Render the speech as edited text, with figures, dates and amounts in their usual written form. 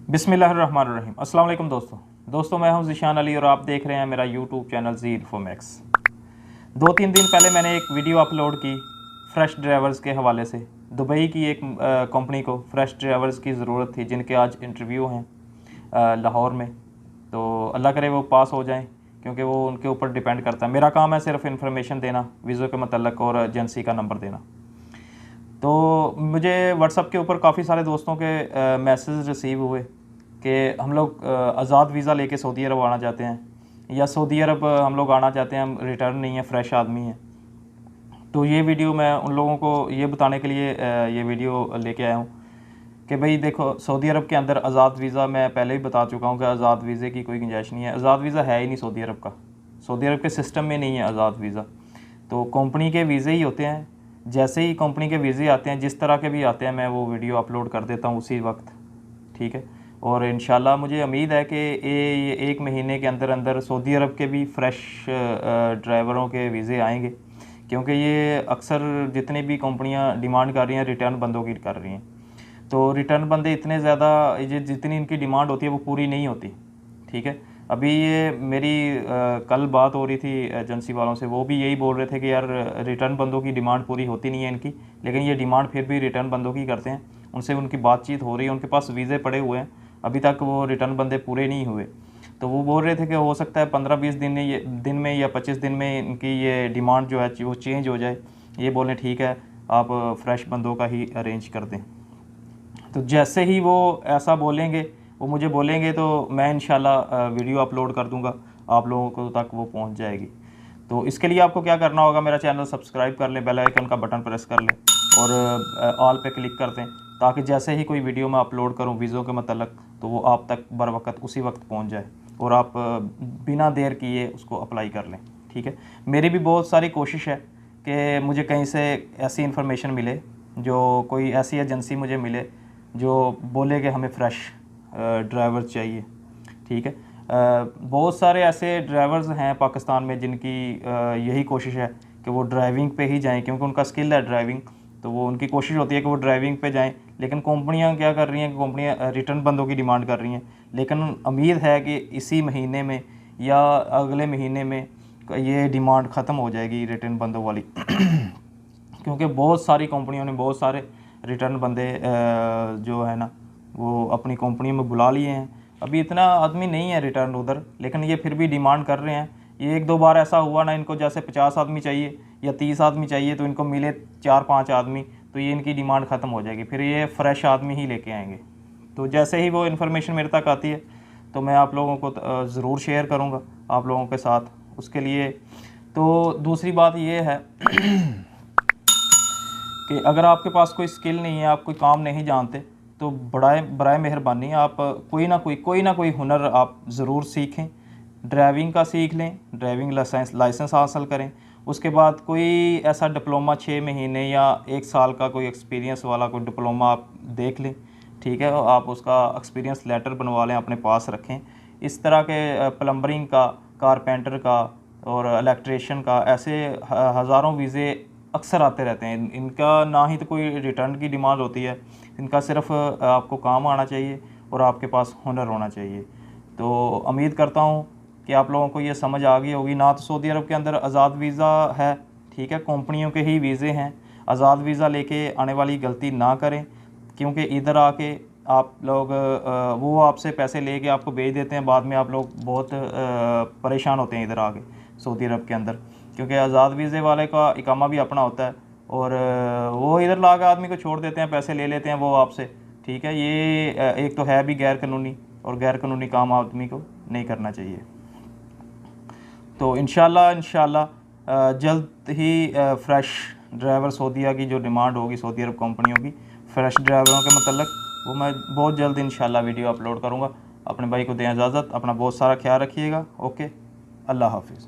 बिस्मिल्लाहिर्रहमानिर्रहीम। अस्सलाम वालेकुम दोस्तों मैं हूं ज़ीशान अली और आप देख रहे हैं मेरा यूट्यूब चैनल ज़ी इन्फोमैक्स। 2-3 दिन पहले मैंने एक वीडियो अपलोड की फ़्रेश ड्राइवर्स के हवाले से। दुबई की एक कंपनी को फ़्रेश ड्राइवर्स की ज़रूरत थी जिनके आज इंटरव्यू हैं लाहौर में। तो अल्लाह करे वो पास हो जाएं, क्योंकि वो उनके ऊपर डिपेंड करता है। मेरा काम है सिर्फ इन्फॉर्मेशन देना वीज़ो के मतलब और एजेंसी का नंबर देना। तो मुझे व्हाट्सअप के ऊपर काफ़ी सारे दोस्तों के मैसेज रिसीव हुए कि हम लोग आज़ाद वीज़ा लेके सऊदी अरब आना चाहते हैं, या सऊदी अरब हम लोग आना चाहते हैं, हम रिटर्न नहीं है, फ़्रेश आदमी हैं। तो ये वीडियो मैं उन लोगों को ये बताने के लिए ये वीडियो लेके आया हूँ कि भाई देखो, सऊदी अरब के अंदर आज़ाद वीज़ा, मैं पहले भी बता चुका हूँ कि आज़ाद वीज़े की कोई गुंजाइश नहीं है। आज़ाद वीज़ा है ही नहीं सऊदी अरब का, सऊदी अरब के सिस्टम में नहीं है आज़ाद वीज़ा। तो कंपनी के वीज़े ही होते हैं। जैसे ही कंपनी के वीज़े आते हैं, जिस तरह के भी आते हैं, मैं वो वीडियो अपलोड कर देता हूँ उसी वक्त, ठीक है। और इंशाल्लाह मुझे उम्मीद है कि ये 1 महीने के अंदर अंदर सऊदी अरब के भी फ़्रेश ड्राइवरों के वीज़े आएंगे, क्योंकि ये अक्सर जितनी भी कंपनियां डिमांड कर रही हैं रिटर्न बंदों की कर रही हैं। तो रिटर्न बंदे इतने ज़्यादा, ये जितनी इनकी डिमांड होती है वो पूरी नहीं होती, ठीक है। अभी ये मेरी कल बात हो रही थी एजेंसी वालों से, वो भी यही बोल रहे थे कि यार रिटर्न बंदों की डिमांड पूरी होती नहीं है इनकी, लेकिन ये डिमांड फिर भी रिटर्न बंदों की करते हैं। उनसे उनकी बातचीत हो रही है, उनके पास वीज़े पड़े हुए हैं, अभी तक वो रिटर्न बंदे पूरे नहीं हुए। तो वो बोल रहे थे कि हो सकता है 15-20 दिन में या 25 दिन में इनकी ये डिमांड जो है वो चेंज हो जाए। ये बोलें ठीक है, आप फ़्रेश बंदों का ही अरेंज कर दें। तो जैसे ही वो ऐसा बोलेंगे, वो मुझे बोलेंगे, तो मैं इंशाल्लाह वीडियो अपलोड कर दूंगा, आप लोगों को तक वो पहुंच जाएगी। तो इसके लिए आपको क्या करना होगा, मेरा चैनल सब्सक्राइब कर लें, बेल आइकन का बटन प्रेस कर लें और ऑल पे क्लिक कर दें, ताकि जैसे ही कोई वीडियो मैं अपलोड करूं वीज़ो के मतलब, तो वो आप तक बर वक्त उसी वक्त पहुंच जाए और आप बिना देर किए उसको अप्लाई कर लें, ठीक है। मेरी भी बहुत सारी कोशिश है कि मुझे कहीं से ऐसी इन्फॉर्मेशन मिले, जो कोई ऐसी एजेंसी मुझे मिले जो बोले कि हमें फ़्रेश ड्राइवर चाहिए, ठीक है। बहुत सारे ऐसे ड्राइवर्स हैं पाकिस्तान में जिनकी यही कोशिश है कि वो ड्राइविंग पे ही जाएं, क्योंकि उनका स्किल है ड्राइविंग। तो वो उनकी कोशिश होती है कि वो ड्राइविंग पे जाएं, लेकिन कंपनियां क्या कर रही हैं कि कंपनियां रिटर्न बंदों की डिमांड कर रही हैं। लेकिन उम्मीद है कि इसी महीने में या अगले महीने में ये डिमांड ख़त्म हो जाएगी रिटर्न बंदों वाली क्योंकि बहुत सारी कंपनियों ने बहुत सारे रिटर्न बंदे जो है ना वो अपनी कंपनियों में बुला लिए हैं। अभी इतना आदमी नहीं है रिटर्न उधर, लेकिन ये फिर भी डिमांड कर रहे हैं। ये 1-2 बार ऐसा हुआ ना, इनको जैसे 50 आदमी चाहिए या 30 आदमी चाहिए, तो इनको मिले 4-5 आदमी, तो ये इनकी डिमांड ख़त्म हो जाएगी, फिर ये फ़्रेश आदमी ही लेके आएंगे। तो जैसे ही वो इन्फॉर्मेशन मेरे तक आती है तो मैं आप लोगों को ज़रूर शेयर करूँगा आप लोगों के साथ। उसके लिए तो दूसरी बात ये है कि अगर आपके पास कोई स्किल नहीं है, आप कोई काम नहीं जानते, तो बराए मेहरबानी आप कोई ना कोई हुनर आप ज़रूर सीखें। ड्राइविंग का सीख लें, ड्राइविंग लाइसेंस हासिल करें। उसके बाद कोई ऐसा डिप्लोमा 6 महीने या 1 साल का कोई एक्सपीरियंस वाला कोई डिप्लोमा आप देख लें, ठीक है। आप उसका एक्सपीरियंस लेटर बनवा लें, अपने पास रखें। इस तरह के प्लम्बरिंग का, कारपेंटर का और इलेक्ट्रीशियन का, ऐसे हज़ारों वीज़े अक्सर आते रहते हैं। इनका ना ही तो कोई रिटर्न की डिमांड होती है, इनका सिर्फ आपको काम आना चाहिए और आपके पास हुनर होना चाहिए। तो उम्मीद करता हूँ कि आप लोगों को ये समझ आ गई होगी। ना तो सऊदी अरब के अंदर आज़ाद वीज़ा है, ठीक है, कंपनियों के ही वीज़े हैं। आज़ाद वीज़ा लेके आने वाली गलती ना करें, क्योंकि इधर आके आप लोग वो आपसे पैसे लेके आपको भेज देते हैं, बाद में आप लोग बहुत परेशान होते हैं इधर आके सऊदी अरब के अंदर, क्योंकि आज़ाद वीज़े वाले का इकामा भी अपना होता है और वो इधर ला के आदमी को छोड़ देते हैं, पैसे ले लेते हैं वो आपसे, ठीक है। ये एक तो है भी गैर कानूनी, और गैर कानूनी काम आदमी को नहीं करना चाहिए। तो इंशाल्लाह जल्द ही फ़्रेश ड्राइवर सऊदीया की जो डिमांड होगी सऊदी अरब कंपनियों की फ़्रेश ड्राइवरों के मतलब, वो मैं बहुत जल्द इंशाल्लाह वीडियो अपलोड करूँगा। अपने भाई को दें इजाज़त, अपना बहुत सारा ख्याल रखिएगा। ओके, अल्लाह हाफिज़।